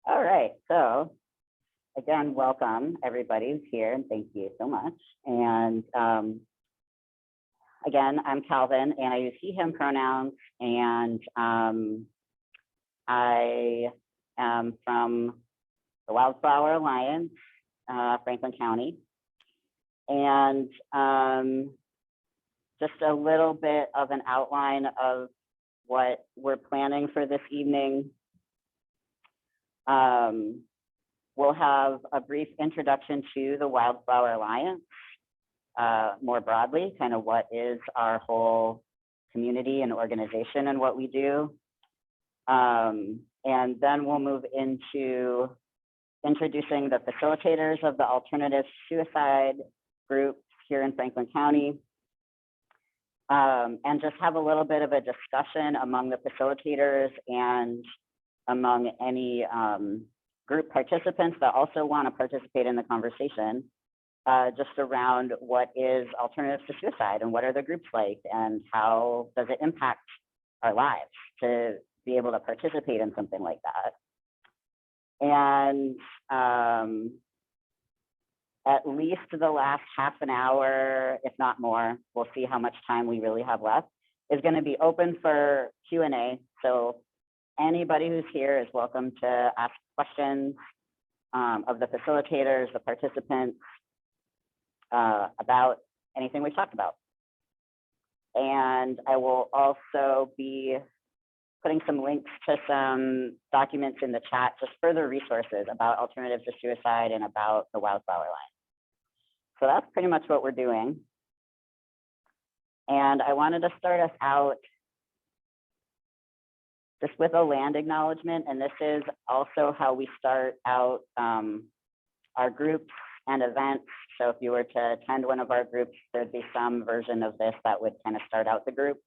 All right, so again, welcome everybody who's here, and thank you so much. And again, I'm Calvin, and I use he, him pronouns, and I am from the Wildflower Alliance, Franklin County. And just a little bit of an outline of what we're planning for this evening. We'll have a brief introduction to the Wildflower Alliance, more broadly, kind of what is our whole community and organization and what we do. And then we'll move into introducing the facilitators of the alternative suicide group here in Franklin County. And just have a little bit of a discussion among the facilitators and among any group participants that also want to participate in the conversation, just around what is alternatives to suicide and what are the groups like and how does it impact our lives to be able to participate in something like that. And at least the last half an hour, if not more, we'll see how much time we really have left, is going to be open for Q&A. So anybody who's here is welcome to ask questions of the facilitators, the participants, about anything we've talked about. And I will also be putting some links to some documents in the chat, just further resources about alternatives to suicide and about the Wildflower Alliance. So that's pretty much what we're doing. And I wanted to start us out just with a land acknowledgement. And this is also how we start out our groups and events. So if you were to attend one of our groups, there'd be some version of this that would kind of start out the group.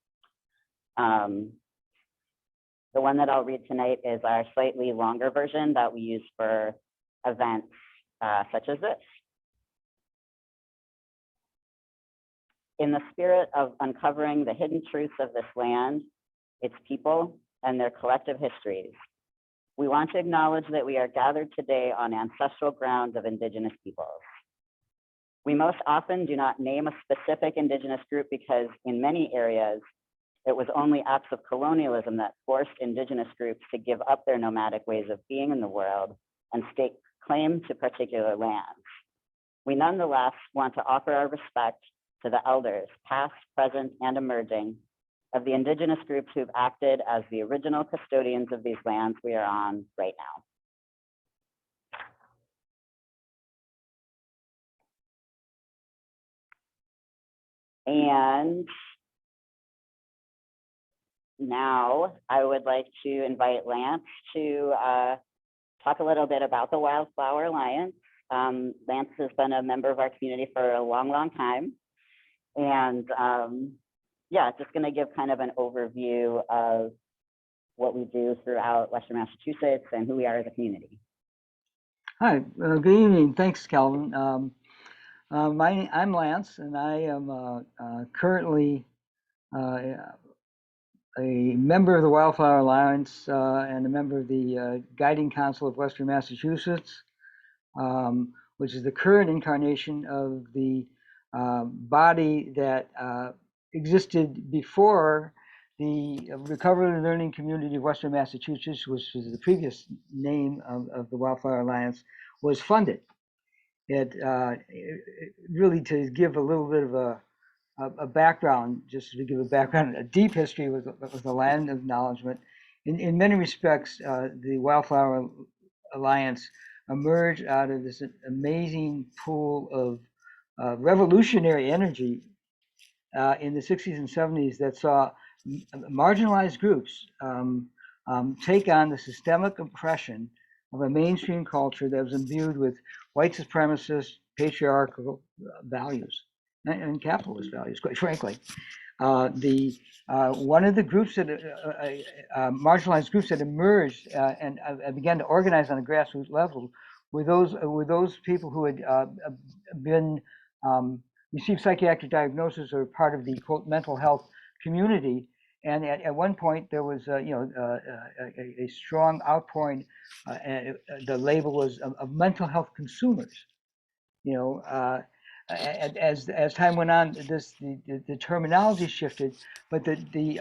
The one that I'll read tonight is our slightly longer version that we use for events such as this. In the spirit of uncovering the hidden truths of this land, its people, and their collective histories, we want to acknowledge that we are gathered today on ancestral grounds of Indigenous peoples. We most often do not name a specific Indigenous group because in many areas, it was only acts of colonialism that forced Indigenous groups to give up their nomadic ways of being in the world and stake claim to particular lands. We nonetheless want to offer our respect to the elders, past, present, and emerging, of the Indigenous groups who've acted as the original custodians of these lands we are on right now. And now I would like to invite Lance to talk a little bit about the Wildflower Alliance. Lance has been a member of our community for a long, long time. And yeah, just going to give kind of an overview of what we do throughout Western Massachusetts and who we are as a community. Hi, good evening. Thanks, Calvin. I'm Lance, and I am currently a member of the Wildflower Alliance and a member of the Guiding Council of Western Massachusetts, which is the current incarnation of the body that existed before the Recovery and Learning Community of Western Massachusetts, which was the previous name of the Wildflower Alliance, was funded. It really, to give a little bit of a background, just to give a background, a deep history with the land acknowledgement. In many respects, the Wildflower Alliance emerged out of this amazing pool of revolutionary energy in the 60s and 70s that saw marginalized groups take on the systemic oppression of a mainstream culture that was imbued with white supremacist, patriarchal values and capitalist values, quite frankly. One of the groups that marginalized groups that emerged and began to organize on a grassroots level were those people who had been received psychiatric diagnosis or part of the quote mental health community And at one point there was, a strong outpouring, and the label was of mental health consumers. As time went on, the terminology shifted, but the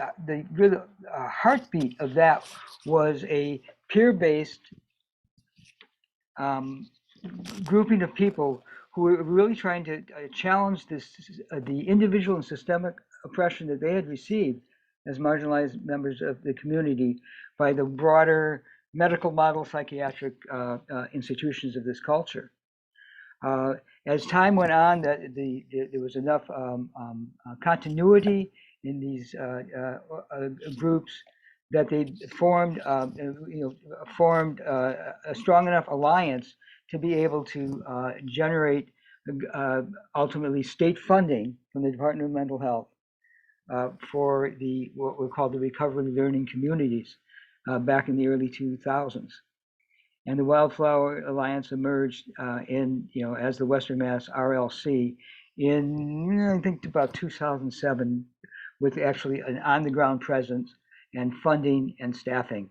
real heartbeat of that was a peer-based grouping of people who were really trying to challenge the individual and systemic oppression that they had received as marginalized members of the community by the broader medical model psychiatric institutions of this culture. As time went on, there was enough continuity in these groups that they formed a strong enough alliance to be able to generate ultimately state funding from the Department of Mental Health for what were called the recovery learning communities back in the early 2000s. And the Wildflower Alliance emerged as the Western Mass RLC in, I think, about 2007, with actually an on-the-ground presence and funding and staffing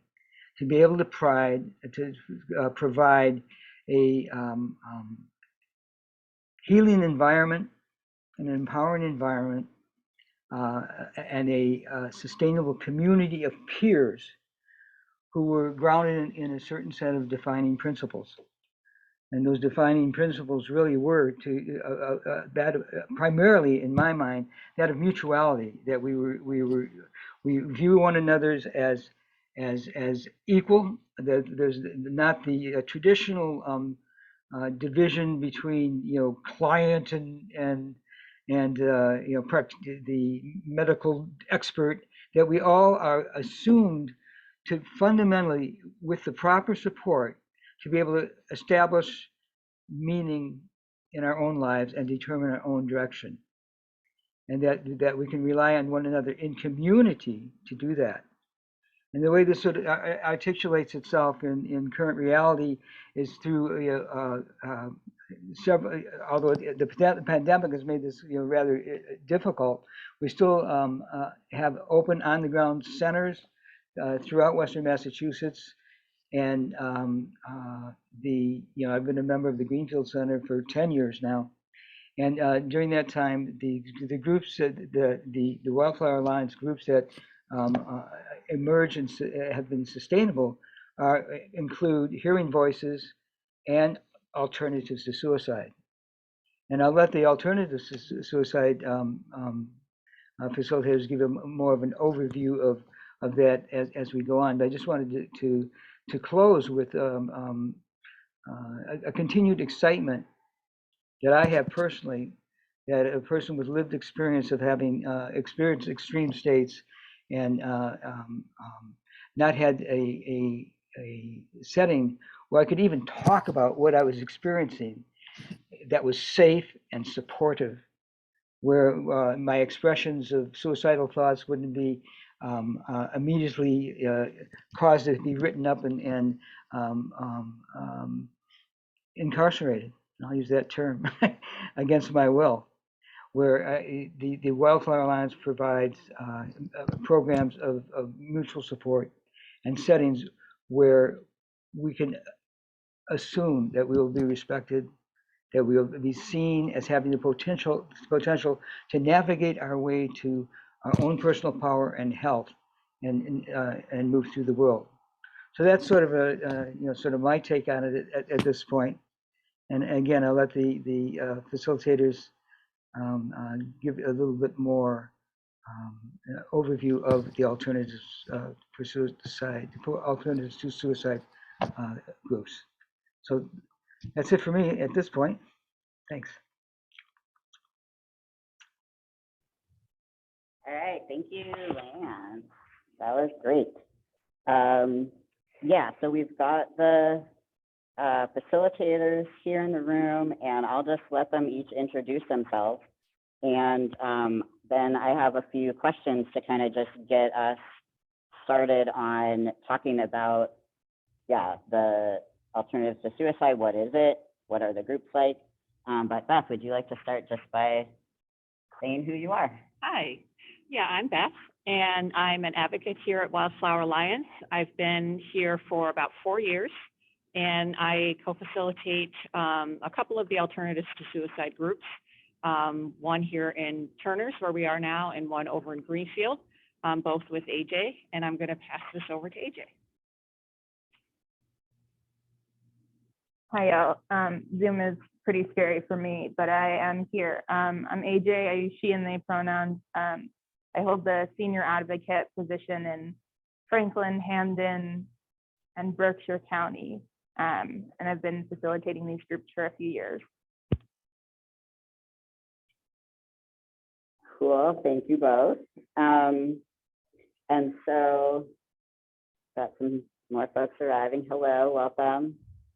to be able to provide a healing environment, an empowering environment, and a sustainable community of peers who were grounded in a certain set of defining principles. And those defining principles really were primarily, in my mind, that of mutuality, that we view one another's as equal. That there's not the traditional division between client and the medical expert, that we all are assumed to fundamentally, with the proper support, to be able to establish meaning in our own lives and determine our own direction. And that we can rely on one another in community to do that. And the way this sort of articulates itself in current reality is through several, although the pandemic has made this rather difficult, we still have open on-the-ground centers throughout Western Massachusetts. And I've been a member of the Greenfield Center for 10 years now. And during that time, the groups, the Wildflower Alliance groups that emerge and have been sustainable include Hearing Voices and Alternatives to Suicide. And I'll let the Alternatives to Suicide facilitators give more of an overview of that as we go on. But I just wanted to close with a continued excitement that I have personally, that a person with lived experience of having experienced extreme states and not had a setting where I could even talk about what I was experiencing that was safe and supportive, where my expressions of suicidal thoughts wouldn't be immediately caused to be written up and incarcerated. I'll use that term against my will, where the Wildflower Alliance provides programs of mutual support and settings where we can assume that we will be respected, that we will be seen as having the potential to navigate our way to our own personal power and health and move through the world. So that's sort of my take on it at this point. And again, I'll let the facilitators give a little bit more overview of the alternatives for suicide, alternatives to suicide groups. So that's it for me at this point. Thanks. All right, thank you, Lance. That was great. Yeah, so we've got the facilitators here in the room, and I'll just let them each introduce themselves. And then I have a few questions to kind of just get us started on talking about, the alternatives to suicide. What is it? What are the groups like? But Beth, would you like to start just by saying who you are? Hi, yeah, I'm Beth, and I'm an advocate here at Wildflower Alliance. I've been here for about 4 years, and I co-facilitate a couple of the Alternatives to Suicide groups, one here in Turners, where we are now, and one over in Greenfield, both with AJ, and I'm going to pass this over to AJ. Hi, y'all. Zoom is pretty scary for me, but I am here. I'm AJ. I use she and they pronouns. I hold the senior advocate position in Franklin, Hamden, and Berkshire County, and I've been facilitating these groups for a few years. Cool, thank you both. And so, got some more folks arriving. Hello, welcome.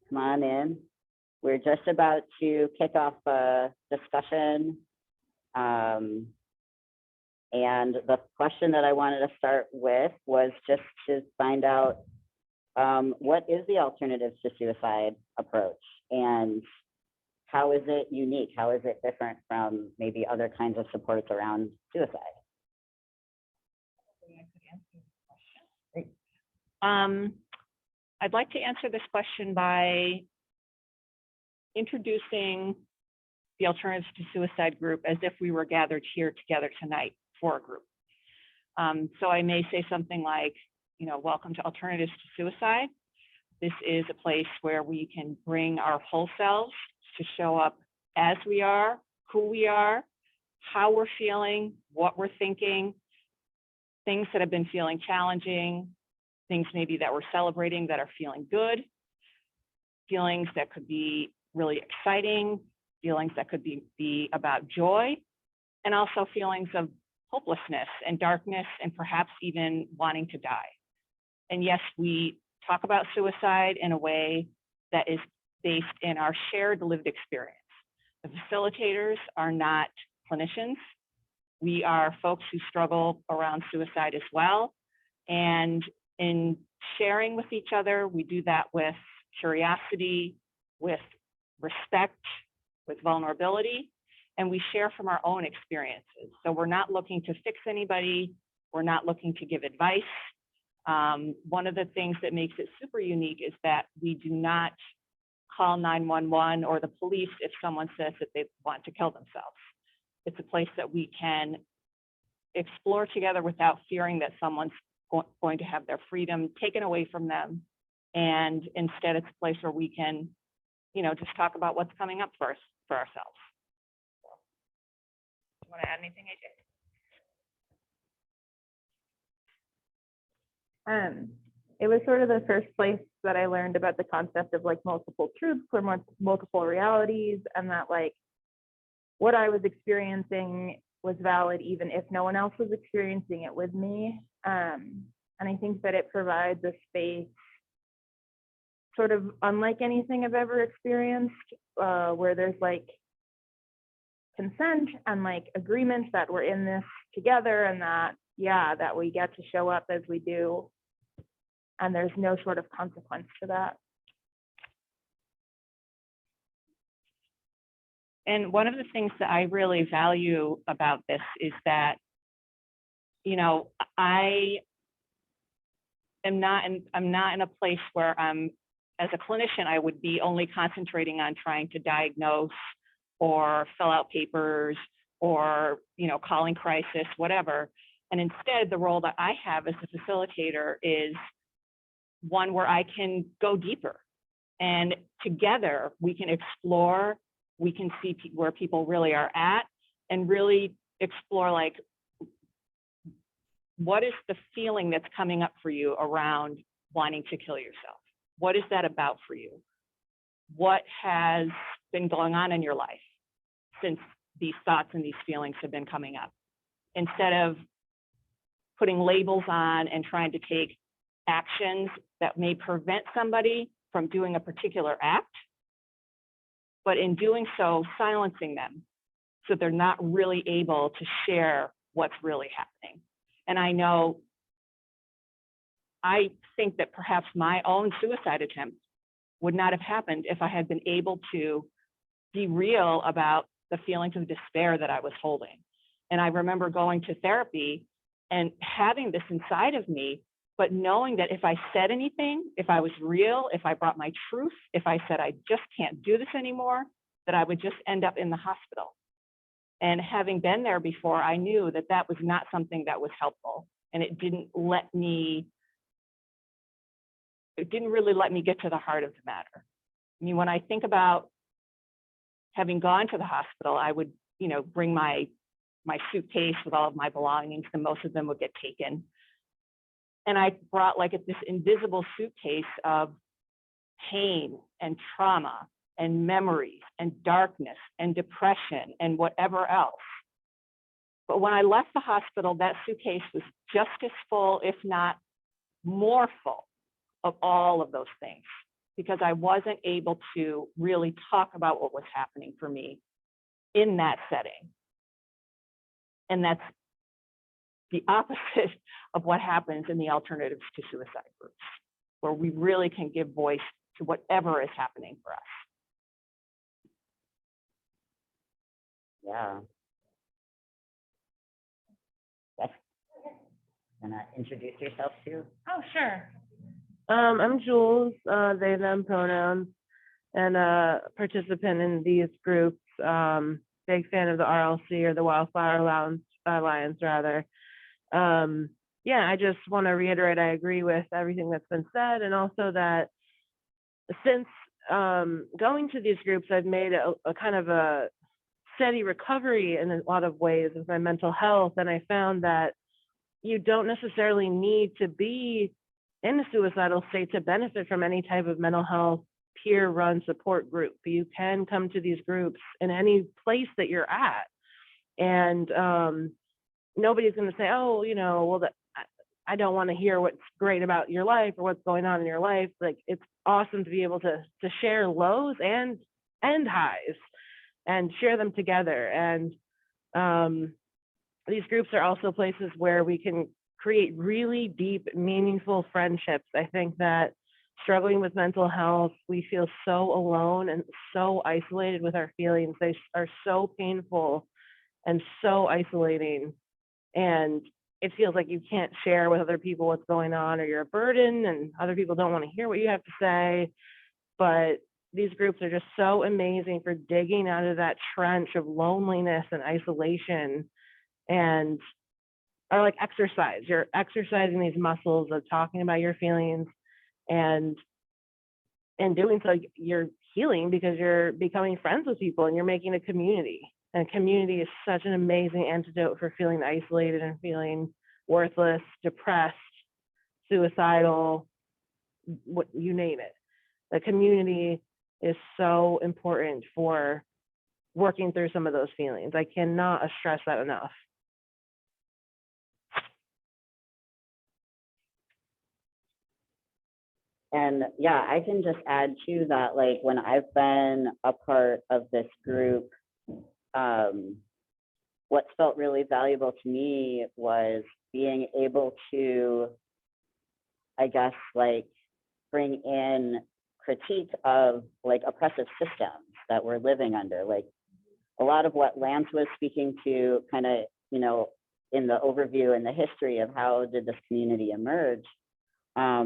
Come on in. We're just about to kick off a discussion. And the question that I wanted to start with was just to find out what is the Alternatives to Suicide approach, and how is it unique? How is it different from maybe other kinds of supports around suicide? I'd like to answer this question by introducing the Alternatives to Suicide group as if we were gathered here together tonight for a group. So I may say something like, you know, welcome to Alternatives to Suicide. This is a place where we can bring our whole selves to show up as we are, who we are, how we're feeling, what we're thinking, things that have been feeling challenging, things maybe that we're celebrating that are feeling good, feelings that could be really exciting, feelings that could be about joy, and also feelings of hopelessness and darkness and perhaps even wanting to die. And yes, we talk about suicide in a way that is based in our shared lived experience. The facilitators are not clinicians. We are folks who struggle around suicide as well. And in sharing with each other, we do that with curiosity, with respect, with vulnerability, and we share from our own experiences. So we're not looking to fix anybody. We're not looking to give advice. One of the things that makes it super unique is that we do not call 911 or the police if someone says that they want to kill themselves. It's a place that we can explore together without fearing that someone's going to have their freedom taken away from them. And instead, it's a place where we can, you know, just talk about what's coming up for us, for ourselves. You want to add anything, AJ? It was sort of the first place that I learned about the concept of like multiple truths or multiple realities, and that like what I was experiencing was valid even if no one else was experiencing it with me. And I think that it provides a space sort of unlike anything I've ever experienced, where there's like consent and like agreement that we're in this together, and that, yeah, that we get to show up as we do, and there's no sort of consequence to that. And one of the things that I really value about this is that, you know, I'm not in a place where as a clinician, I would be only concentrating on trying to diagnose or fill out papers or, you know, calling crisis, whatever. And instead, the role that I have as a facilitator is one where I can go deeper, and together we can explore, we can see where people really are at, and really explore like, what is the feeling that's coming up for you around wanting to kill yourself? What is that about for you? What has been going on in your life since these thoughts and these feelings have been coming up? Instead of putting labels on and trying to take actions that may prevent somebody from doing a particular act, but in doing so, silencing them so they're not really able to share what's really happening. And I think that perhaps my own suicide attempt would not have happened if I had been able to be real about the feelings of despair that I was holding. And I remember going to therapy and having this inside of me, but knowing that if I said anything, if I was real, if I brought my truth, if I said I just can't do this anymore, that I would just end up in the hospital. And having been there before, I knew that that was not something that was helpful. And it didn't really let me get to the heart of the matter. I mean, when I think about having gone to the hospital, I would, bring my suitcase with all of my belongings, and most of them would get taken. And I brought like this invisible suitcase of pain and trauma and memories and darkness and depression and whatever else. But when I left the hospital, that suitcase was just as full, if not more full, of all of those things, because I wasn't able to really talk about what was happening for me in that setting. And that's the opposite of what happens in the alternatives to suicide groups, where we really can give voice to whatever is happening for us. Yeah. Yes. Gonna introduce yourself too? Oh, sure. I'm Jules, they, them pronouns, and a participant in these groups. Big fan of the RLC, or the Wildflower Alliance, rather. Yeah, I just want to reiterate, I agree with everything that's been said, and also that since going to these groups, I've made a kind of a steady recovery in a lot of ways with my mental health, and I found that you don't necessarily need to be in a suicidal state to benefit from any type of mental health peer-run support group. You can come to these groups in any place that you're at, and nobody's going to say, oh, well, I don't want to hear what's great about your life or what's going on in your life. Like, it's awesome to be able to share lows and highs and share them together. And these groups are also places where we can create really deep, meaningful friendships. I think that struggling with mental health, we feel so alone and so isolated with our feelings. They are so painful and so isolating. And it feels like you can't share with other people what's going on, or you're a burden, and other people don't want to hear what you have to say. But these groups are just so amazing for digging out of that trench of loneliness and isolation, and are like exercise. You're exercising these muscles of talking about your feelings, and in doing so, you're healing because you're becoming friends with people and you're making a community. And community is such an amazing antidote for feeling isolated and feeling worthless, depressed, suicidal, what you name it. The community is so important for working through some of those feelings. I cannot stress that enough. And yeah, I can just add to that, like when I've been a part of this group, what's felt really valuable to me was being able to, I guess, like bring in critique of like oppressive systems that we're living under. Like a lot of what Lance was speaking to kind of, in the overview and the history of how did this community emerge.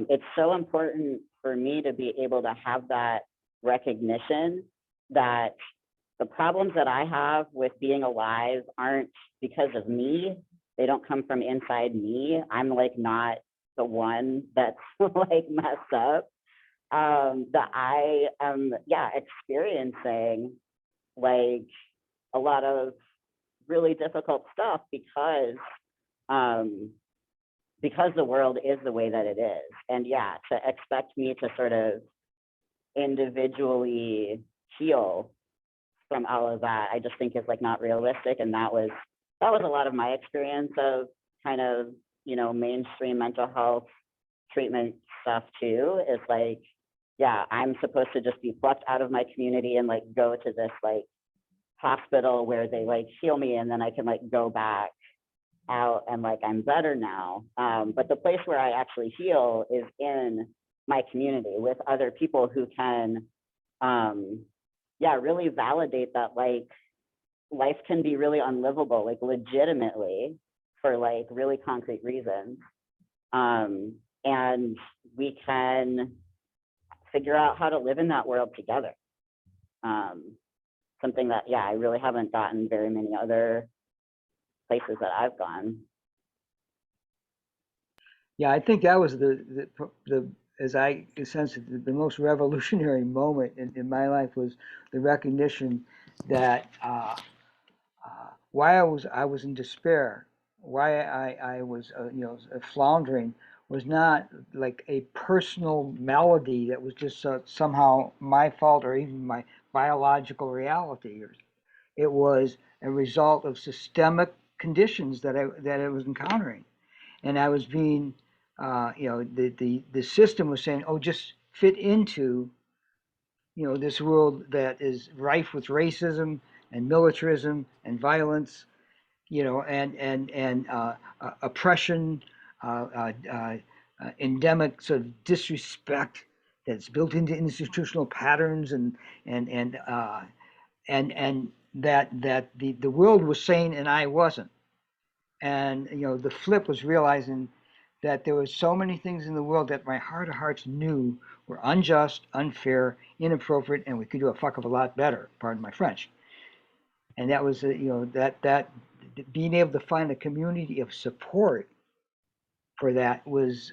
It's so important for me to be able to have that recognition that the problems that I have with being alive aren't because of me. They don't come from inside me. I'm like not the one that's like messed up. That I am, experiencing like a lot of really difficult stuff because the world is the way that it is. And yeah, to expect me to sort of individually heal from all of that, I just think is like not realistic. And that was a lot of my experience of kind of, mainstream mental health treatment stuff too, is like, yeah, I'm supposed to just be plucked out of my community and like go to this like hospital where they like heal me, and then I can like go back out and like I'm better now. But the place where I actually heal is in my community with other people who can really validate that like life can be really unlivable, like legitimately, for like really concrete reasons. And we can figure out how to live in that world together. Something that, yeah, I really haven't gotten very many other places that I've gone. Yeah, I think that was the as I sense it, the most revolutionary moment in my life was the recognition that why I was in despair, why I was floundering, was not like a personal malady that was just somehow my fault or even my biological reality. It was a result of systemic conditions that I was encountering, and I was being, the system was saying, oh, just fit into, this world that is rife with racism and militarism and violence, and oppression, endemic sort of disrespect that's built into institutional patterns, and that the world was sane and I wasn't. And the flip was realizing that there were so many things in the world that my heart of hearts knew were unjust, unfair, inappropriate, and we could do a fuck of a lot better. Pardon my French. And that was, that being able to find a community of support for that was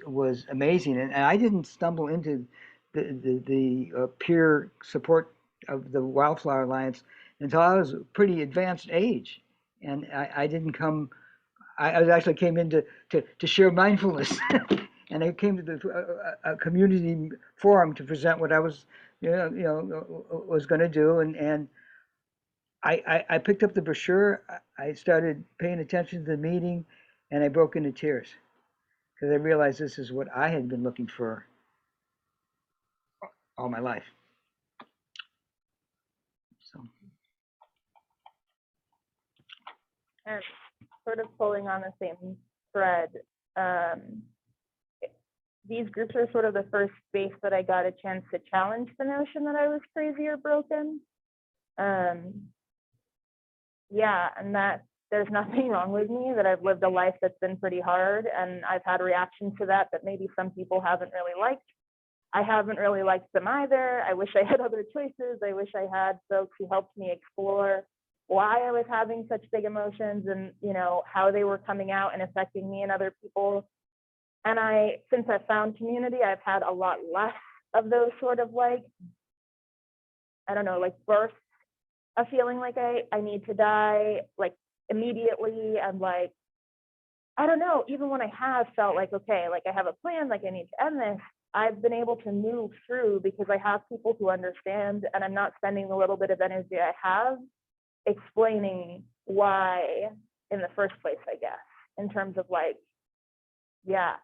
amazing. And I didn't stumble into the peer support of the Wildflower Alliance until I was a pretty advanced age, and I didn't come. I actually came in to share mindfulness, and I came to a community forum to present what I was, was going to do, and I picked up the brochure. I started paying attention to the meeting, and I broke into tears because I realized this is what I had been looking for all my life. So. And sort of pulling on the same thread, these groups are sort of the first space that I got a chance to challenge the notion that I was crazy or broken. Yeah, and that there's nothing wrong with me, that I've lived a life that's been pretty hard, and I've had reactions to that maybe some people haven't really liked. I haven't really liked them either. I wish I had other choices. I wish I had folks who helped me explore why I was having such big emotions and, how they were coming out and affecting me and other people. And since I've found community, I've had a lot less of those sort of bursts of feeling like I need to die, like immediately. And I don't know, even when I have felt like, okay, like I have a plan, like I need to end this, I've been able to move through because I have people who understand, and I'm not spending the little bit of energy I have explaining why in the first place, I guess, in terms of yeah,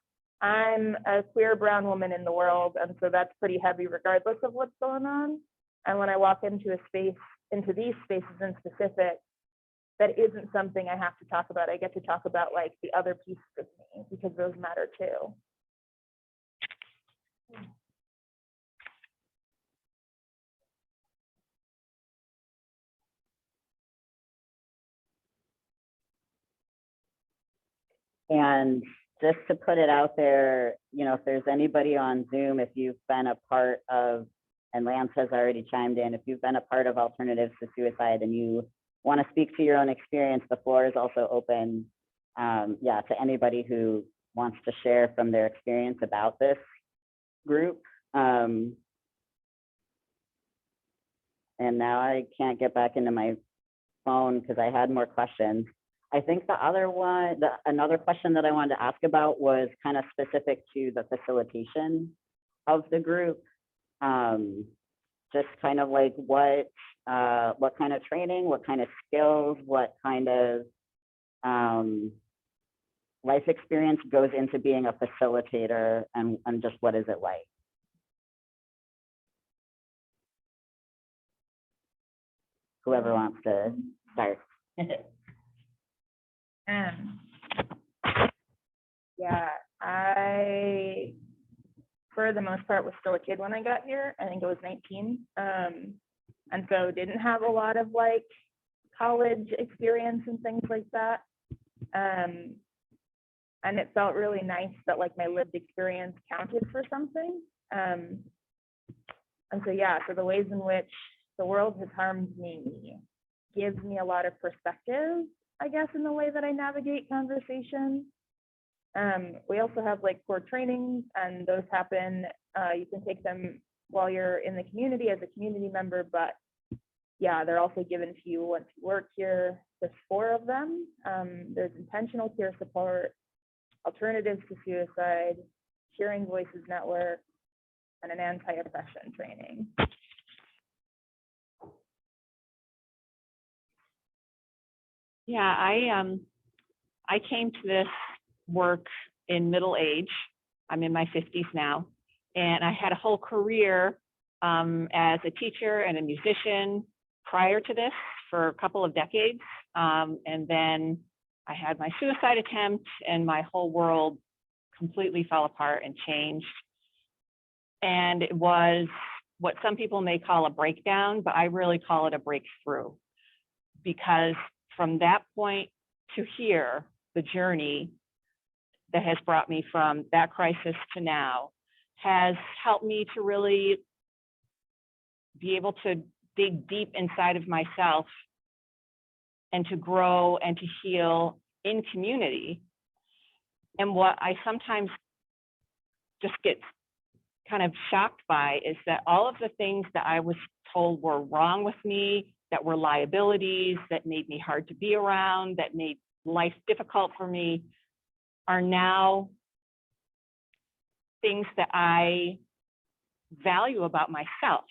I'm a queer brown woman in the world, and so that's pretty heavy regardless of what's going on. And when I walk into into these spaces in specific, that isn't something I have to talk about. I get to talk about the other pieces of me because those matter too. And just to put it out there, if there's anybody on Zoom, if you've been a part of, and Lance has already chimed in, if you've been a part of Alternatives to Suicide and you want to speak to your own experience, the floor is also open, to anybody who wants to share from their experience about this group. And now I can't get back into my phone because I had more questions. I think the other one, another question that I wanted to ask about was kind of specific to the facilitation of the group. Just kind of what kind of training, what kind of skills, what kind of life experience goes into being a facilitator, and just what is it like? Whoever wants to start. Yeah, I, for the most part, was still a kid when I got here. I think I was 19. And so didn't have a lot of college experience and things like that. And it felt really nice that like my lived experience counted for something. And so, yeah, so the ways in which the world has harmed me gives me a lot of perspective, I guess, in the way that I navigate conversation. We also have like core trainings, and those happen, you can take them while you're in the community as a community member, but yeah, they're also given to you once you work here. There's 4 of them. There's intentional peer support, alternatives to suicide, Hearing Voices Network, and an anti-oppression training. Yeah, I came to this work in middle age. I'm in my 50s now, and I had a whole career as a teacher and a musician prior to this for a couple of decades. And then I had my suicide attempt, and my whole world completely fell apart and changed. And it was what some people may call a breakdown, but I really call it a breakthrough, because from that point to here, the journey that has brought me from that crisis to now has helped me to really be able to dig deep inside of myself and to grow and to heal in community. And what I sometimes just get kind of shocked by is that all of the things that I was told were wrong with me, that were liabilities, that made me hard to be around, that made life difficult for me, are now things that I value about myself.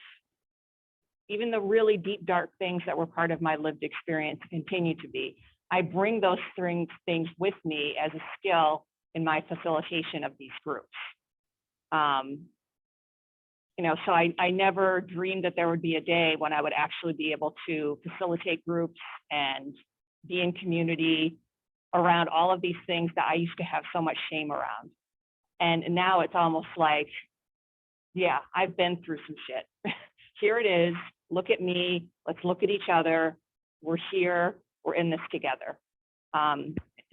Even the really deep, dark things that were part of my lived experience continue to be. I bring those things with me as a skill in my facilitation of these groups. You know, so I never dreamed that there would be a day when I would actually be able to facilitate groups and be in community around all of these things that I used to have so much shame around. And now it's almost like, yeah, I've been through some shit. Here it is. Look at me. Let's look at each other. We're here. We're in this together.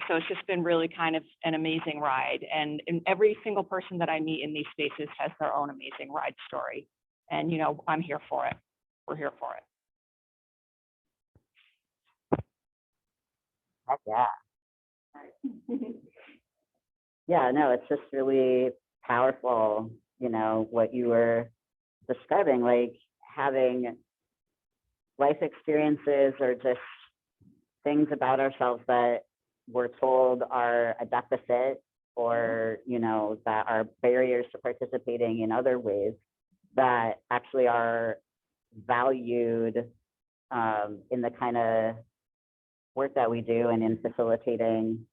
So it's just been really kind of an amazing ride. And every single person that I meet in these spaces has their own amazing ride story. And, you know, I'm here for it. We're here for it. Heck yeah. Yeah, no, it's just really powerful, you know, what you were describing, like having life experiences or just things about ourselves that we're told are a deficit, or, you know, that are barriers to participating in other ways that actually are valued in the kind of work that we do and in facilitating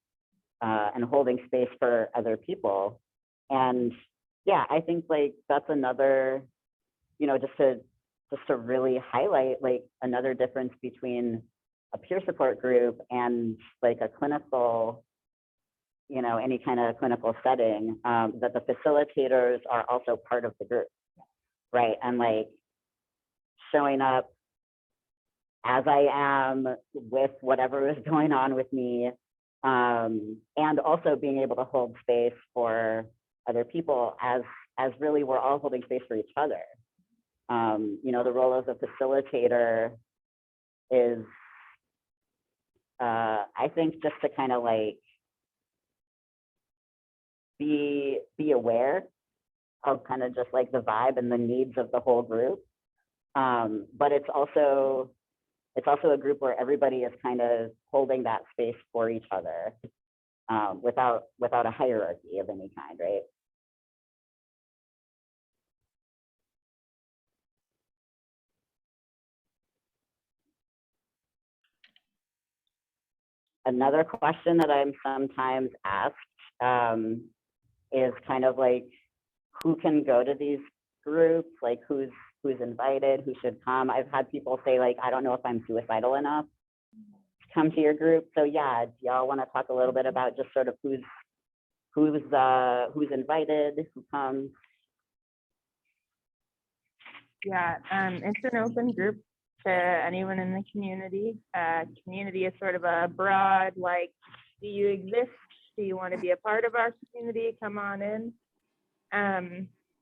and holding space for other people. And yeah, I think like that's another, you know, just to really highlight like another difference between a peer support group and like a clinical, you know, any kind of clinical setting, that the facilitators are also part of the group, right? And like showing up as I am with whatever is going on with me, and also being able to hold space for other people as really we're all holding space for each other. You know, the role of the facilitator is, I think, just to kind of like be aware of kind of just like the vibe and the needs of the whole group. But it's also a group where everybody is kind of holding that space for each other, without a hierarchy of any kind, right? Another question that I'm sometimes asked is kind of like, who can go to these groups? Like who's invited, who should come? I've had people say like, I don't know if I'm suicidal enough to come to your group. So yeah, do y'all want to talk a little bit about just sort of who's invited, who comes? Yeah, it's an open group to anyone in the community. Community is sort of a broad, like, do you exist? Do you want to be a part of our community? Come on in.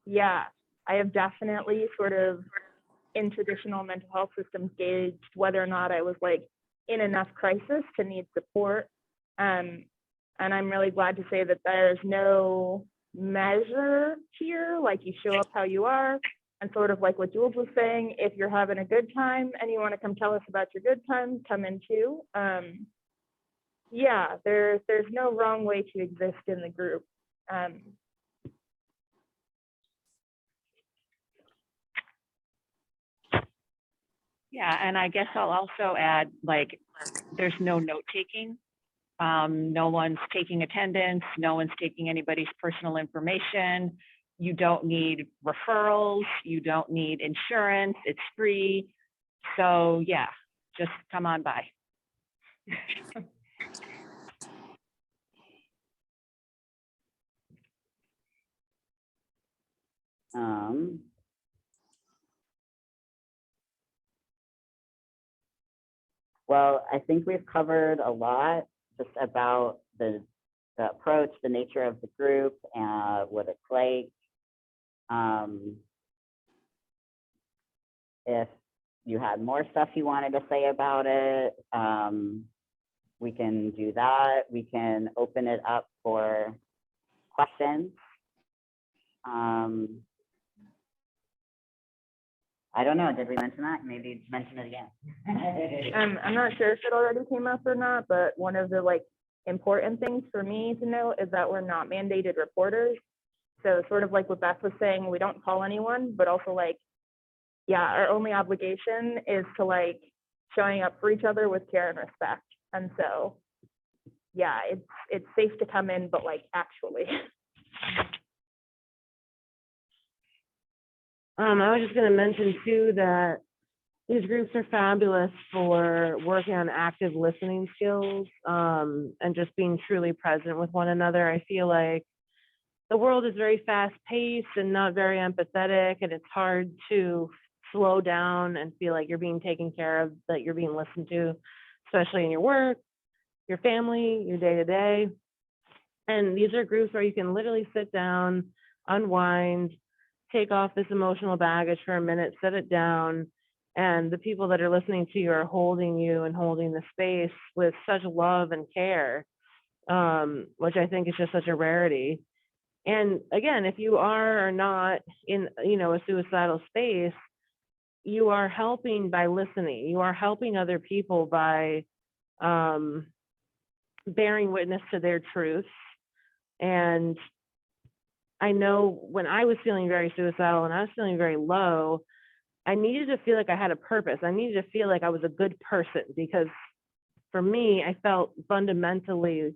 Yeah, I have definitely sort of in traditional mental health systems gauged whether or not I was like in enough crisis to need support. And I'm really glad to say that there's no measure here, like you show up how you are. And sort of like what Jules was saying, if you're having a good time and you want to come tell us about your good time, come in too. Yeah, there's no wrong way to exist in the group. Yeah, and I guess I'll also add, like, there's no note taking. No one's taking attendance. No one's taking anybody's personal information. You don't need referrals. You don't need insurance. It's free. So yeah, just come on by. Well, I think we've covered a lot just about the approach, the nature of the group, what it's like. If you had more stuff you wanted to say about it, we can do that. We can open it up for questions. I don't know, did we mention that? Maybe mention it again. I'm not sure if it already came up or not, but one of the like important things for me to know is that we're not mandated reporters. So sort of like what Beth was saying, we don't call anyone, but also like, yeah, our only obligation is to like showing up for each other with care and respect. And so, yeah, it's safe to come in, but like actually. I was just going to mention too that these groups are fabulous for working on active listening skills and just being truly present with one another. I feel like the world is very fast paced and not very empathetic, and it's hard to slow down and feel like you're being taken care of, that you're being listened to, especially in your work, your family, your day to day. And these are groups where you can literally sit down, unwind, take off this emotional baggage for a minute, set it down, and the people that are listening to you are holding you and holding the space with such love and care, which I think is just such a rarity. And again, if you are or not in, a suicidal space, you are helping by listening. You are helping other people by bearing witness to their truths. And I know when I was feeling very suicidal and I was feeling very low, I needed to feel like I had a purpose. I needed to feel like I was a good person, because for me, I felt fundamentally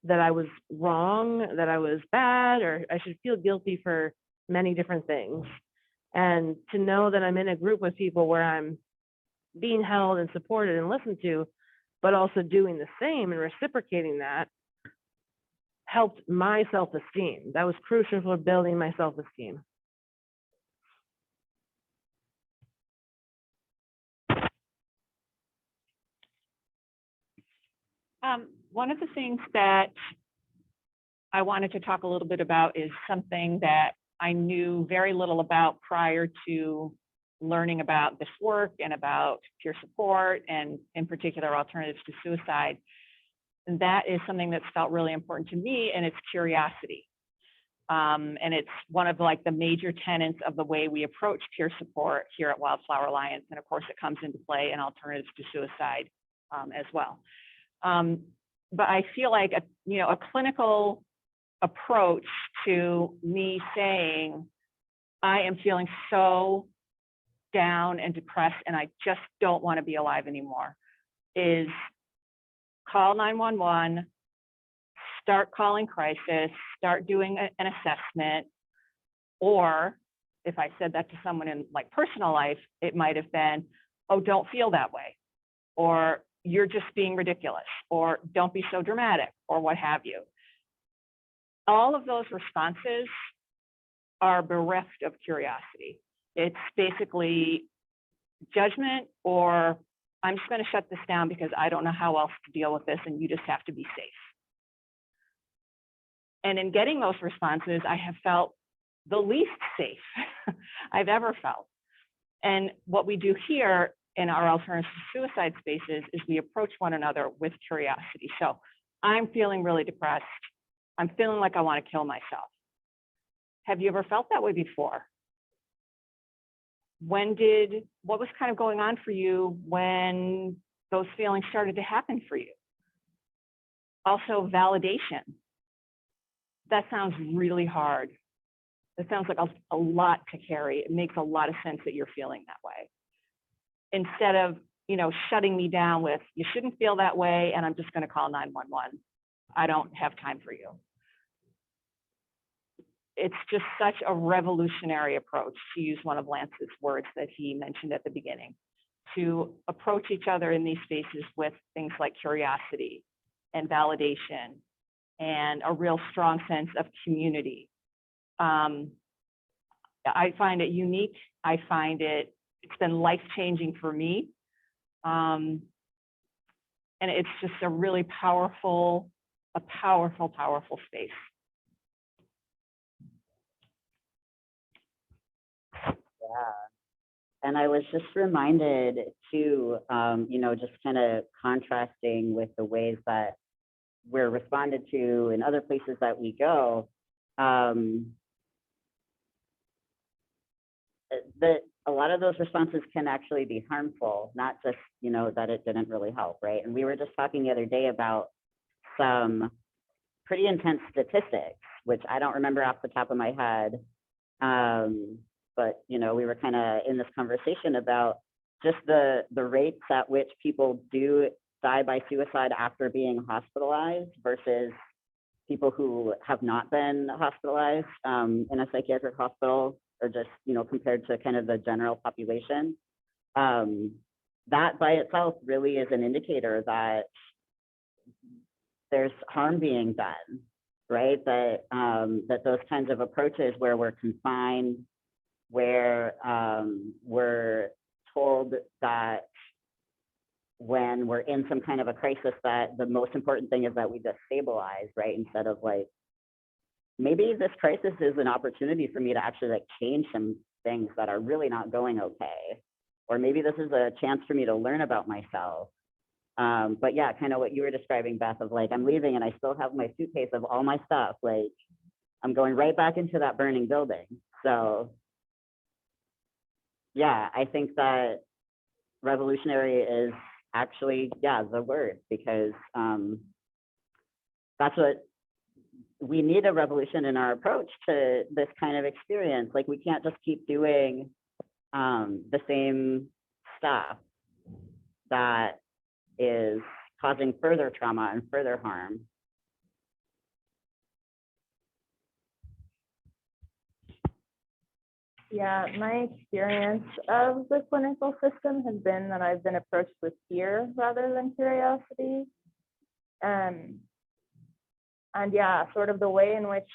that I was wrong, that I was bad, or I should feel guilty for many different things. And to know that I'm in a group with people where I'm being held and supported and listened to, but also doing the same and reciprocating that, helped my self-esteem. That was crucial for building my self-esteem. One of the things that I wanted to talk a little bit about is something that I knew very little about prior to learning about this work and about peer support, and in particular alternatives to suicide. And that is something that's felt really important to me, and it's curiosity. And it's one of like the major tenets of the way we approach peer support here at Wildflower Alliance. And of course, it comes into play in alternatives to suicide as well. But I feel like a clinical approach to me saying, I am feeling so down and depressed and I just don't want to be alive anymore, is call 911, start calling crisis, start doing an assessment. Or if I said that to someone in like personal life, it might have been, oh, don't feel that way, or you're just being ridiculous, or don't be so dramatic, or what have you. All of those responses are bereft of curiosity. It's basically judgment, or I'm just going to shut this down because I don't know how else to deal with this and you just have to be safe. And in getting those responses, I have felt the least safe I've ever felt. And what we do here in our alternative to suicide spaces is we approach one another with curiosity. So I'm feeling really depressed. I'm feeling like I want to kill myself. Have you ever felt that way before? What was kind of going on for you when those feelings started to happen for you? Also, validation. That sounds really hard. That sounds like a lot to carry. It makes a lot of sense that you're feeling that way. Instead of, shutting me down with, you shouldn't feel that way, and I'm just going to call 911. I don't have time for you. It's just such a revolutionary approach, to use one of Lance's words that he mentioned at the beginning, to approach each other in these spaces with things like curiosity and validation and a real strong sense of community. I find it unique. I find it's been life-changing for me. And it's just a really powerful space. Yeah. And I was just reminded too, just kind of contrasting with the ways that we're responded to in other places that we go, that a lot of those responses can actually be harmful, not just, that it didn't really help, right? And we were just talking the other day about some pretty intense statistics, which I don't remember off the top of my head. But, we were kind of in this conversation about just the rates at which people do die by suicide after being hospitalized versus people who have not been hospitalized in a psychiatric hospital, or just, compared to kind of the general population. That by itself really is an indicator that there's harm being done, right? That those kinds of approaches where we're confined, where we're told that when we're in some kind of a crisis, that the most important thing is that we just stabilize, right? Instead of like, maybe this crisis is an opportunity for me to actually like change some things that are really not going okay. Or maybe this is a chance for me to learn about myself. But yeah, kind of what you were describing, Beth, of like, I'm leaving and I still have my suitcase of all my stuff. Like, I'm going right back into that burning building. So yeah, I think that revolutionary is actually, the word, because that's what we need, a revolution in our approach to this kind of experience. Like, we can't just keep doing the same stuff that is causing further trauma and further harm. Yeah, my experience of the clinical system has been that I've been approached with fear rather than curiosity. And yeah, sort of the way in which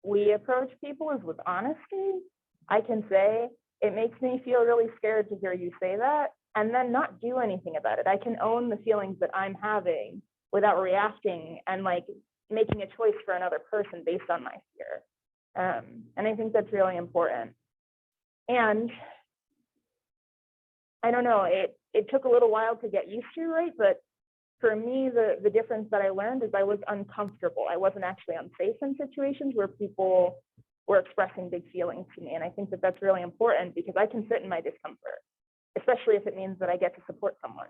we approach people is with honesty. I can say, it makes me feel really scared to hear you say that, and then not do anything about it. I can own the feelings that I'm having without reacting and like making a choice for another person based on my fear. And I think that's really important. And I don't know, it took a little while to get used to, right? But for me, the difference that I learned is I was uncomfortable. I wasn't actually unsafe in situations where people were expressing big feelings to me. And I think that that's really important, because I can sit in my discomfort, especially if it means that I get to support someone.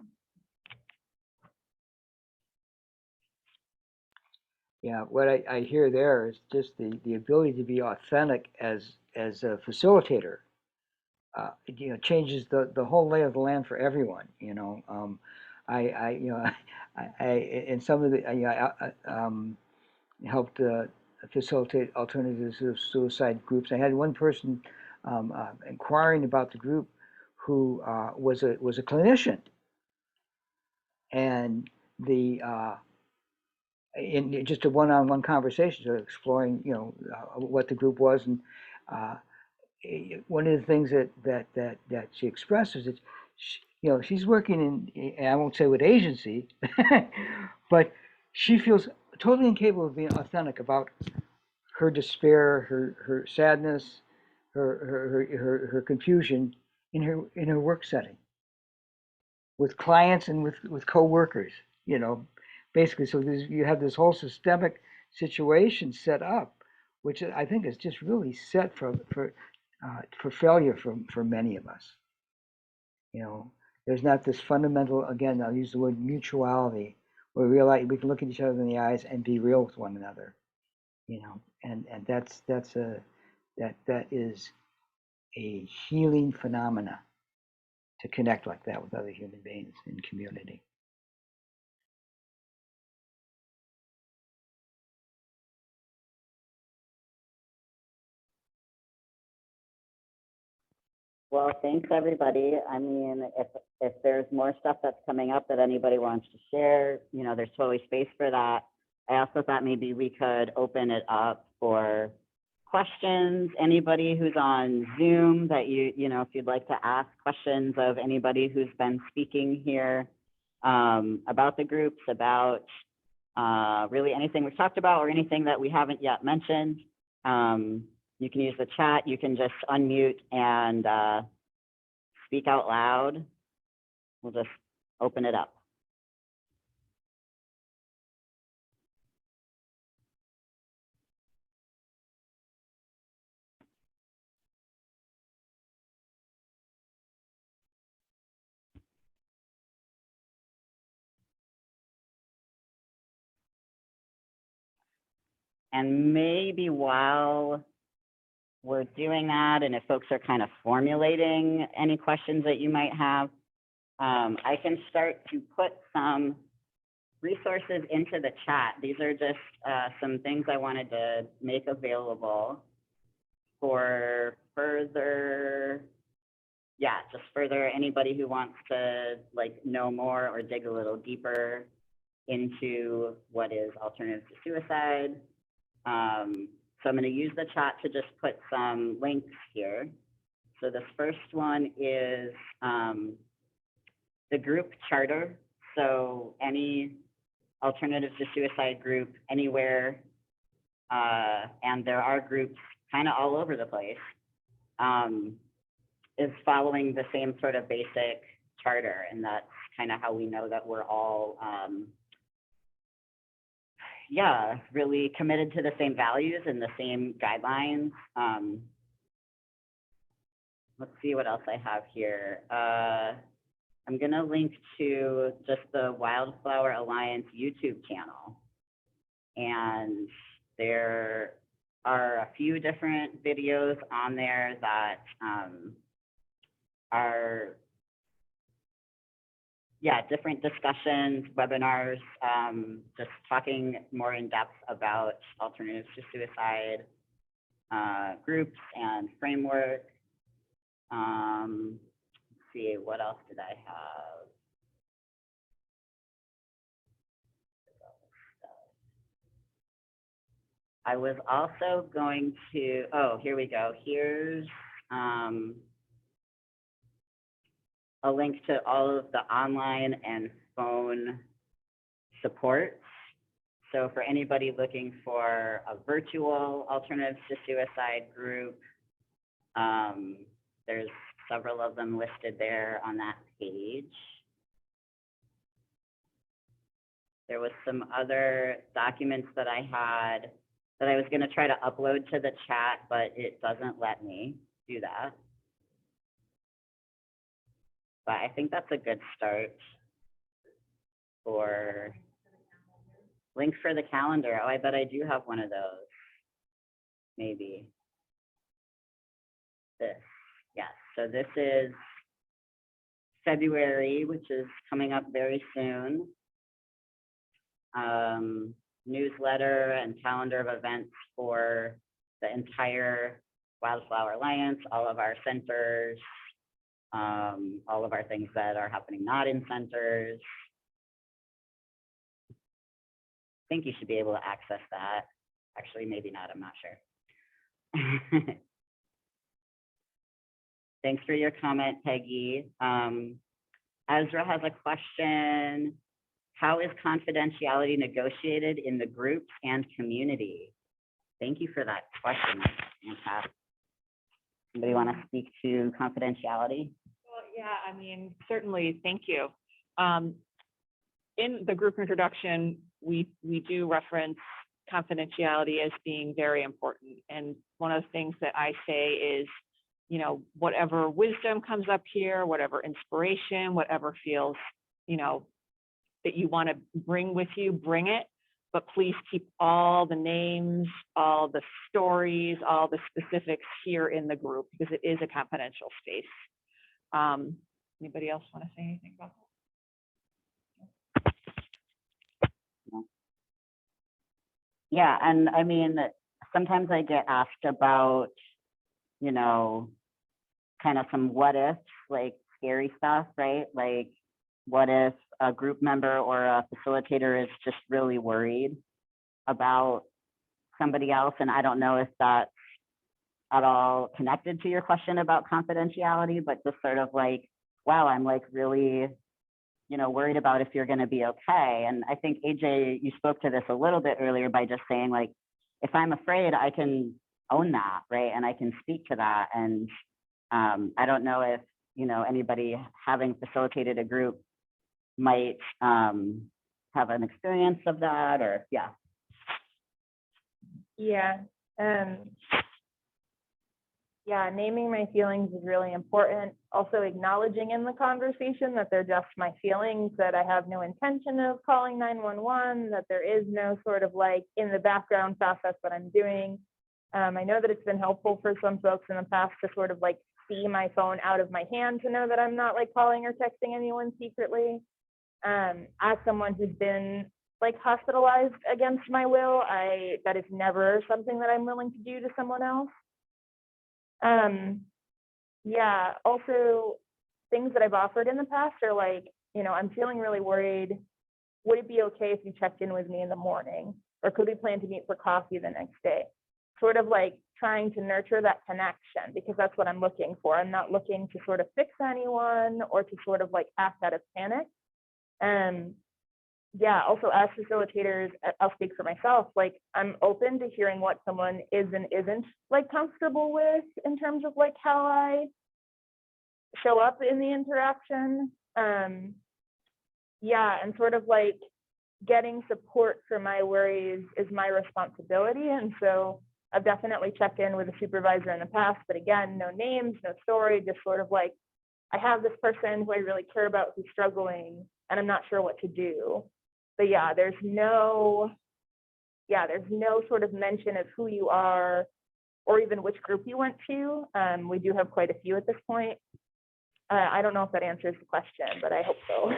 Yeah, what I hear there is just the ability to be authentic as a facilitator. Changes the whole lay of the land for everyone. I in some of the helped facilitate alternatives to suicide groups. I had one person inquiring about the group who was a clinician, and in just a one-on-one conversation, so exploring what the group was, and one of the things that she expresses is she's working in, I won't say what agency, but she feels totally incapable of being authentic about her despair, her sadness, her confusion in her work setting with clients and with coworkers, you know, basically. So you have this whole systemic situation set up, which I think is just really set for failure for many of us. You know, there's not this fundamental, again, I'll use the word mutuality, where we realize we can look at each other in the eyes and be real with one another. You know, and that is a healing phenomena to connect like that with other human beings in community. Well, thanks, everybody. I mean, if there's more stuff that's coming up that anybody wants to share, you know, there's totally space for that. I also thought maybe we could open it up for questions. Anybody who's on Zoom that you know, if you'd like to ask questions of anybody who's been speaking here about the groups, about really anything we've talked about or anything that we haven't yet mentioned. You can use the chat. You can just unmute and speak out loud. We'll just open it up. And maybe while we're doing that, and if folks are kind of formulating any questions that you might have, I can start to put some resources into the chat. These are just some things I wanted to make available for further, just further anybody who wants to like know more or dig a little deeper into what is alternatives to suicide. So I'm going to use the chat to just put some links here. So this first one is the group charter. So any alternatives to suicide group anywhere, and there are groups kind of all over the place, is following the same sort of basic charter. And that's kind of how we know that we're all really committed to the same values and the same guidelines. Let's see what else I have here. I'm gonna link to just the Wildflower Alliance YouTube channel. And there are a few different videos on there that are different discussions, webinars, just talking more in depth about alternatives to suicide groups and framework. Let's see, what else did I have? I was also going to, oh, here we go. Here's a link to all of the online and phone supports. So for anybody looking for a virtual alternatives to suicide group, there's several of them listed there on that page. There was some other documents that I had that I was going to try to upload to the chat, but it doesn't let me do that. But I think that's a good start for link for the calendar. Oh, I bet I do have one of those. Maybe. This. Yes. So this is February, which is coming up very soon. Newsletter and calendar of events for the entire Wildflower Alliance, all of our centers, all of our things that are happening not in centers. I think you should be able to access that. Actually, maybe not, I'm not sure. Thanks for your comment, Peggy. Ezra has a question. How is confidentiality negotiated in the groups and community? Thank you for that question. That's fantastic. Somebody want to speak to confidentiality? Well, yeah, I mean, certainly, thank you. In the group introduction, we do reference confidentiality as being very important. And one of the things that I say is, you know, whatever wisdom comes up here, whatever inspiration, whatever feels, you know, that you want to bring with you, bring it. But please keep all the names, all the stories, all the specifics here in the group, because it is a confidential space. Anybody else want to say anything about that? Yeah, and I mean, sometimes I get asked about, you know, kind of some what ifs, like scary stuff, right? Like, what if a group member or a facilitator is just really worried about somebody else? And I don't know if that's at all connected to your question about confidentiality, but just sort of like, wow, I'm like really, you know, worried about if you're going to be okay. And I think AJ, you spoke to this a little bit earlier by just saying like, if I'm afraid, I can own that, right? And I can speak to that. And I don't know if, you know, anybody having facilitated a group might have an experience of that, or yeah. Yeah. Yeah, naming my feelings is really important. Also acknowledging in the conversation that they're just my feelings, that I have no intention of calling 911, that there is no sort of like in the background process that I'm doing. I know that it's been helpful for some folks in the past to sort of like see my phone out of my hand to know that I'm not like calling or texting anyone secretly. As someone who's been like hospitalized against my will, that is never something that I'm willing to do to someone else. Yeah, also things that I've offered in the past are like, you know, I'm feeling really worried. Would it be okay if you checked in with me in the morning? Or could we plan to meet for coffee the next day? Sort of like trying to nurture that connection, because that's what I'm looking for. I'm not looking to sort of fix anyone or to sort of like act out of panic. Yeah, also as facilitators, I'll speak for myself, like I'm open to hearing what someone is and isn't like comfortable with in terms of like how I show up in the interaction. Yeah, and sort of like getting support for my worries is my responsibility. And so I've definitely checked in with a supervisor in the past, but again, no names, no story, just sort of like, I have this person who I really care about who's struggling and I'm not sure what to do. But yeah, there's no sort of mention of who you are or even which group you went to. We do have quite a few at this point. I don't know if that answers the question, but I hope so.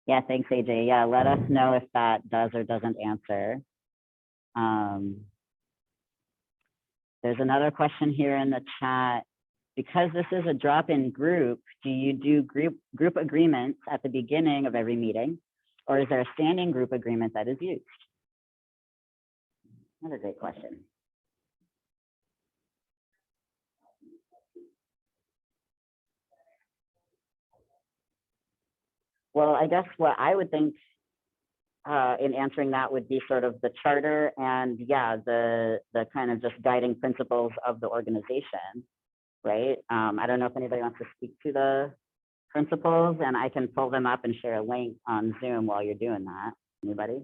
Yeah, thanks, AJ. Yeah, let us know if that does or doesn't answer. There's another question here in the chat. Because this is a drop-in group, do you do group agreements at the beginning of every meeting, or is there a standing group agreement that is used? Another great question. Well, I guess what I would think in answering that would be sort of the charter and yeah, the kind of just guiding principles of the organization. Right? I don't know if anybody wants to speak to the principles, and I can pull them up and share a link on Zoom while you're doing that. Anybody?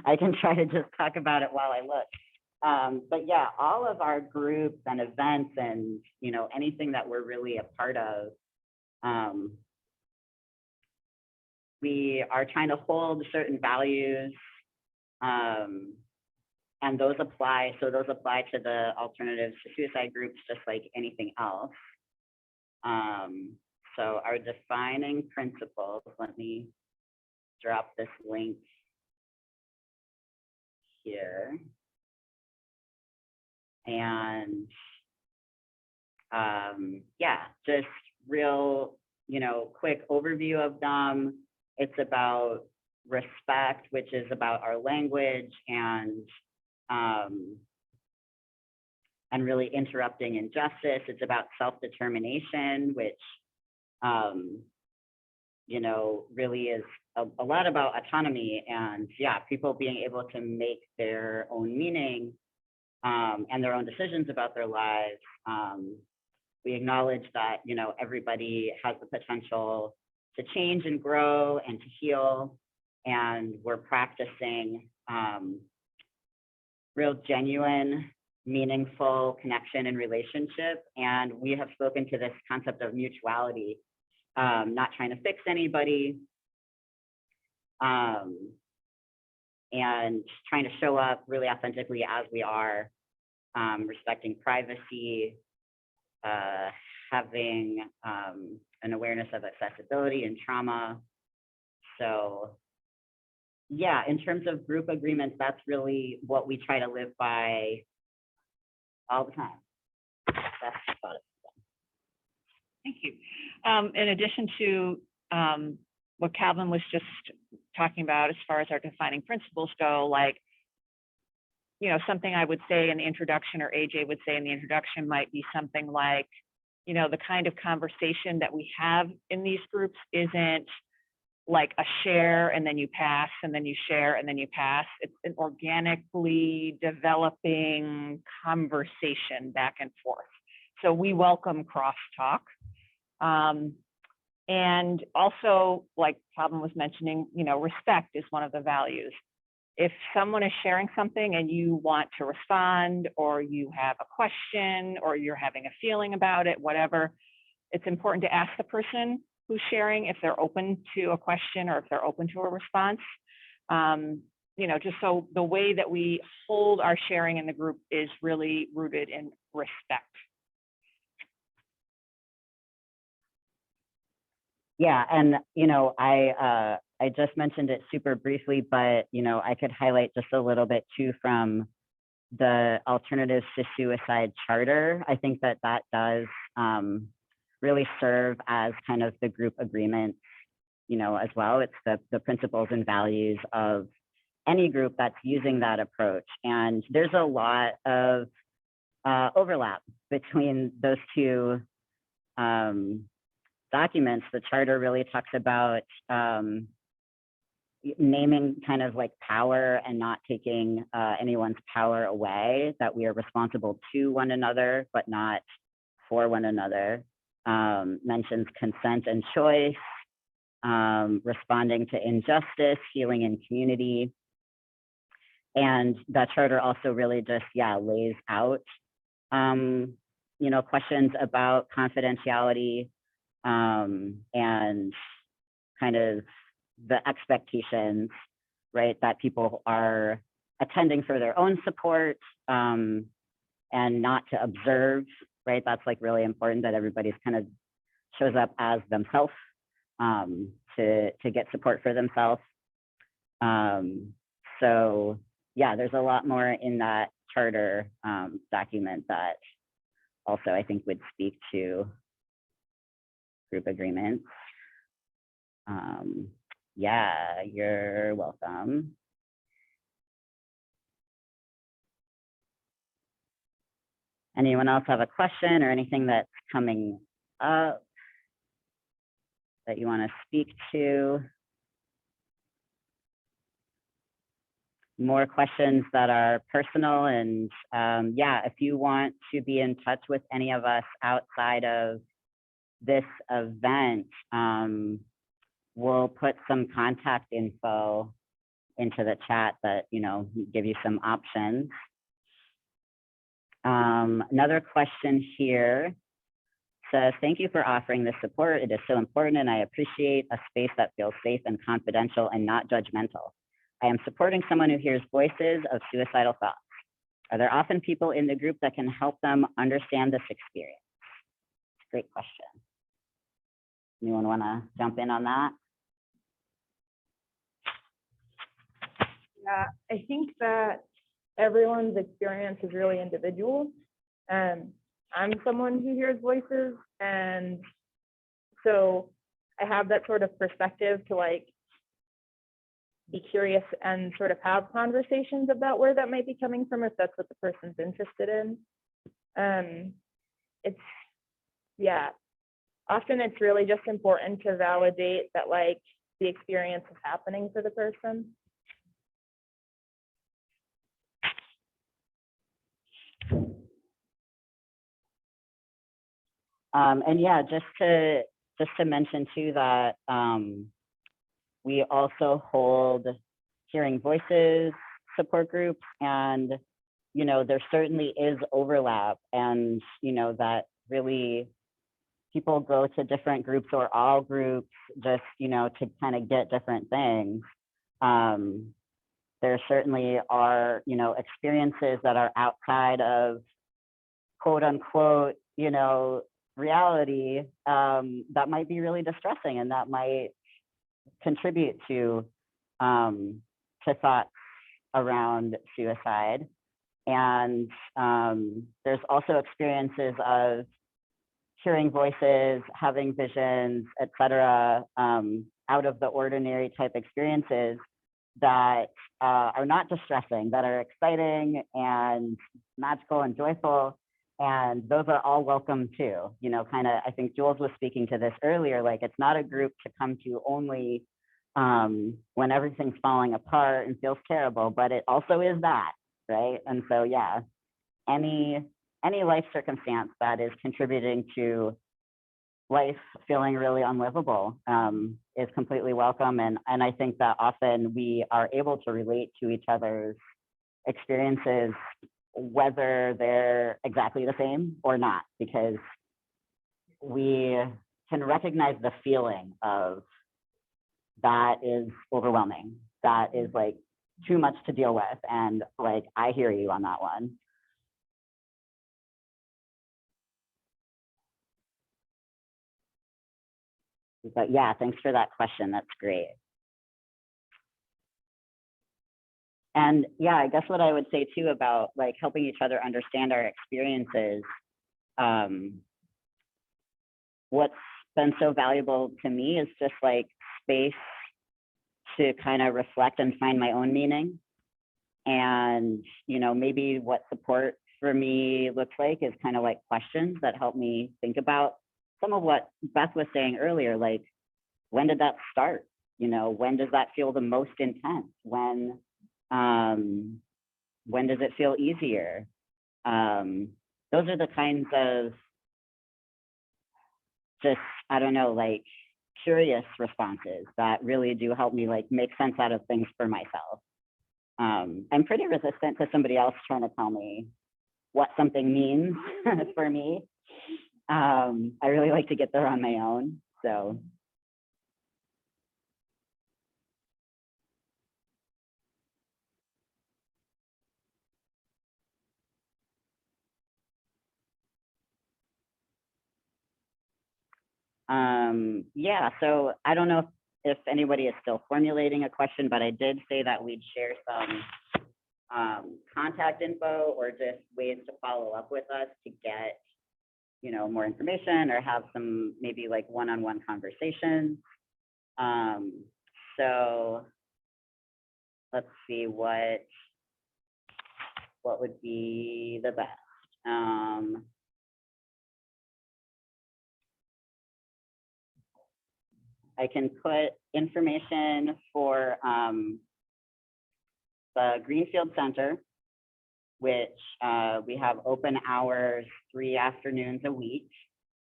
I can try to just talk about it while I look. But yeah, all of our groups and events and, you know, anything that we're really a part of, we are trying to hold certain values, and those apply, so those apply to the alternatives to suicide groups, just like anything else. So our defining principles, let me drop this link here. And yeah, just real, you know, quick overview of them. It's about respect, which is about our language and and really interrupting injustice. It's about self-determination, which, you know, really is a lot about autonomy and, yeah, people being able to make their own meaning and their own decisions about their lives. We acknowledge that, you know, everybody has the potential to change and grow and to heal, and we're practicing real genuine, meaningful connection and relationship. And we have spoken to this concept of mutuality, not trying to fix anybody, and trying to show up really authentically as we are, respecting privacy, having an awareness of accessibility and trauma. So yeah, in terms of group agreements, that's really what we try to live by all the time. That's about it. Thank you. In addition to what Calvin was just talking about as far as our defining principles go, like, you know, something I would say in the introduction, or AJ would say in the introduction, might be something like, you know, the kind of conversation that we have in these groups isn't like a share and then you pass and then you share and then you pass. It's an organically developing conversation back and forth. So we welcome crosstalk. And also, like Calvin was mentioning, you know, respect is one of the values. If someone is sharing something and you want to respond, or you have a question, or you're having a feeling about it, whatever, it's important to ask the person who's sharing if they're open to a question or if they're open to a response. You know, just so the way that we hold our sharing in the group is really rooted in respect. Yeah, and you know, I just mentioned it super briefly, but you know, I could highlight just a little bit too from the Alternatives to Suicide Charter. I think that that does really serve as kind of the group agreement, you know, as well. It's the principles and values of any group that's using that approach. And there's a lot of overlap between those two documents. The charter really talks about naming kind of like power and not taking anyone's power away, that we are responsible to one another, but not for one another. Mentions consent and choice, responding to injustice, healing in community. And that charter also really just, yeah, lays out, you know, questions about confidentiality, and kind of the expectations, right, that people are attending for their own support, and not to observe, right? That's like really important, that everybody's kind of shows up as themselves, to get support for themselves. So yeah, there's a lot more in that charter document that also I think would speak to group agreements. Yeah, you're welcome. Anyone else have a question or anything that's coming up that you want to speak to? More questions that are personal, and yeah, if you want to be in touch with any of us outside of this event, we'll put some contact info into the chat that, you know, give you some options. Another question here says, thank you for offering this support. It is so important, and I appreciate a space that feels safe and confidential and not judgmental. I am supporting someone who hears voices of suicidal thoughts. Are there often people in the group that can help them understand this experience? Great question. Anyone want to jump in on that? Yeah, I think that everyone's experience is really individual. I'm someone who hears voices, and so I have that sort of perspective to like be curious and sort of have conversations about where that might be coming from, if that's what the person's interested in. It's, yeah, often it's really just important to validate that like the experience is happening for the person. And yeah, just to mention too that we also hold hearing voices support groups, and you know there certainly is overlap, and you know that really people go to different groups or all groups just you know to kind of get different things. There certainly are you know experiences that are outside of quote unquote you know reality that might be really distressing, and that might contribute to thoughts around suicide. And there's also experiences of hearing voices, having visions, etc., out of the ordinary type experiences that are not distressing, that are exciting and magical and joyful. And those are all welcome too. You know, kind of, I think Jules was speaking to this earlier, like it's not a group to come to only when everything's falling apart and feels terrible, but it also is that, right? And so, yeah, any life circumstance that is contributing to life feeling really unlivable is completely welcome. And I think that often we are able to relate to each other's experiences, whether they're exactly the same or not, because we can recognize the feeling of that is overwhelming, that is like too much to deal with, and like I hear you on that one. But yeah, thanks for that question. That's great. And yeah, I guess what I would say too about like helping each other understand our experiences, what's been so valuable to me is just like space to kind of reflect and find my own meaning. And, you know, maybe what support for me looks like is kind of like questions that help me think about some of what Beth was saying earlier, like, when did that start? You know, when does that feel the most intense? When does it feel easier? Those are the kinds of just, I don't know, like curious responses that really do help me like make sense out of things for myself. I'm pretty resistant to somebody else trying to tell me what something means for me. I really like to get there on my own, so. Yeah, so I don't know if anybody is still formulating a question, but I did say that we'd share some contact info or just ways to follow up with us to get, you know, more information or have some maybe like one-on-one conversations. So let's see what would be the best. I can put information for the Greenfield Center, which we have open hours 3 afternoons a week,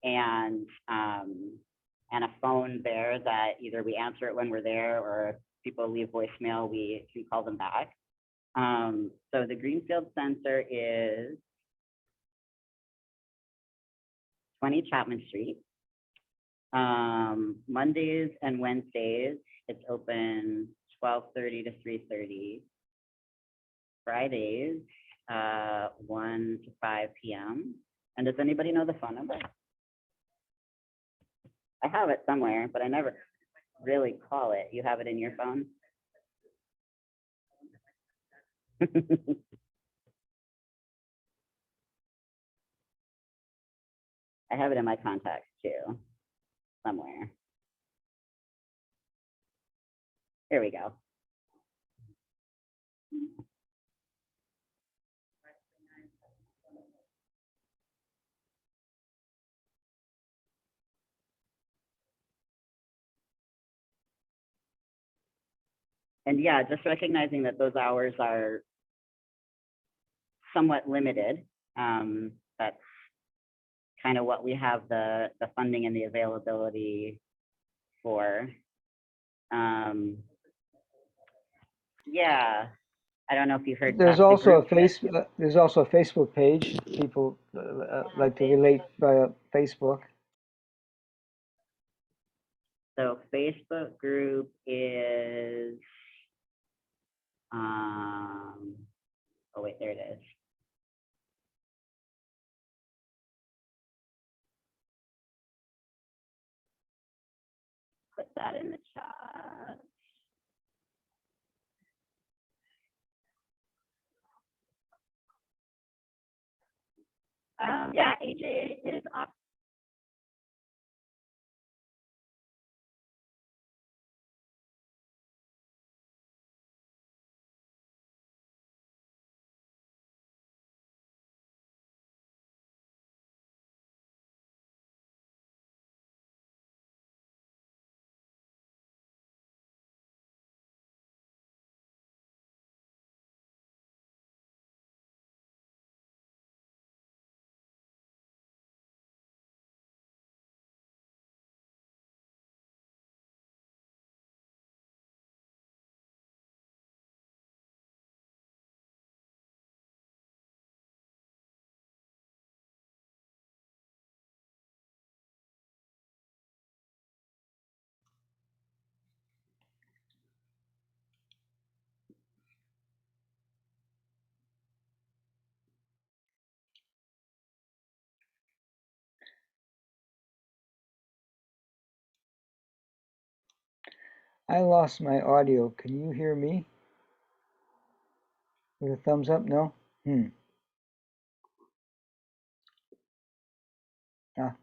and a phone there that either we answer it when we're there, or if people leave voicemail, we can call them back. So the Greenfield Center is 20 Chapman Street. Mondays and Wednesdays, it's open 12:30 to 3:30. Fridays, 1 to 5 p.m. And does anybody know the phone number? I have it somewhere, but I never really call it. You have it in your phone? I have it in my contacts too, somewhere. Here we go. And yeah, just recognizing that those hours are somewhat limited. That's kind of what we have the funding and the availability for. Yeah, I don't know if you heard. There's the also a group- there's also a Facebook page. People like to relate via Facebook. So Facebook group is, oh wait, there it is. Put that in the chat. Yeah, AJ is up. I lost my audio. Can you hear me? With a thumbs up? No? Ah.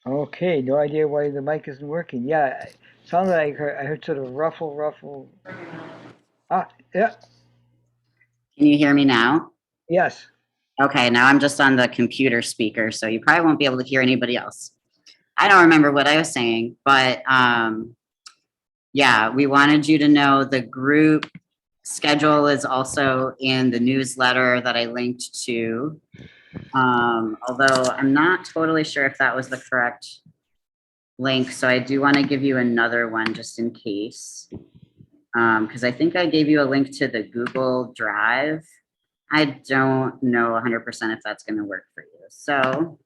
Okay, no idea why the mic isn't working. Yeah, it sounded like I heard sort of ruffle. Ah, yeah, Can you hear me now? yes. Okay, now I'm just on the computer speaker, so you probably won't be able to hear anybody else. I don't remember what I was saying, but yeah, we wanted you to know the group schedule is also in the newsletter that I linked to. Although I'm not totally sure if that was the correct link, so I do want to give you another one just in case. Because I think I gave you a link to the Google Drive. I don't know 100% if that's going to work for you. So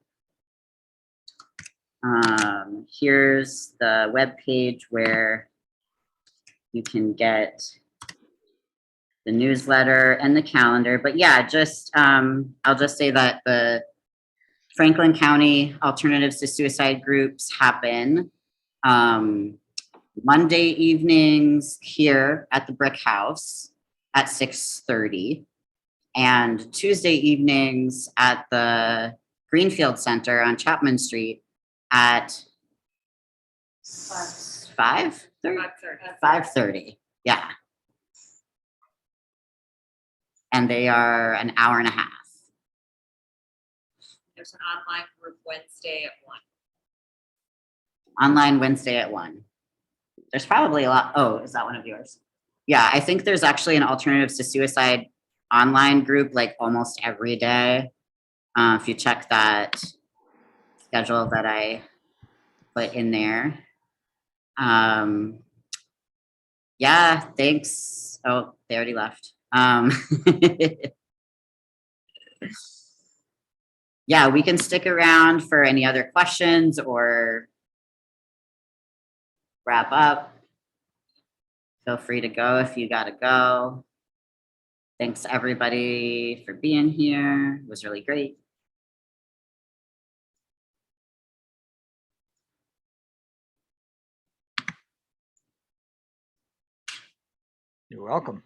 here's the web page where you can get the newsletter and the calendar. But yeah, just I'll just say that the Franklin County Alternatives to Suicide groups happen Monday evenings here at the Brick House at 6:30, and Tuesday evenings at the Greenfield Center on Chapman Street at 5:30. Yeah. And they are an hour and a half. There's an online group Wednesday at 1. Online Wednesday at 1. There's probably a lot. Oh, is that one of yours? Yeah, I think there's actually an Alternatives to Suicide online group like almost every day. If you check that schedule that I put in there. Yeah, thanks. Oh, they already left. Yeah, we can stick around for any other questions or wrap up. Feel free to go if you gotta go. Thanks everybody for being here. It was really great. You're welcome.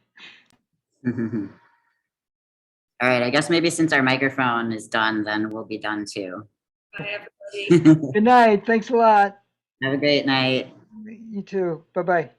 All right, I guess maybe since our microphone is done, then we'll be done too. Bye, everybody. Good night. Thanks a lot. Have a great night. You too. Bye-bye.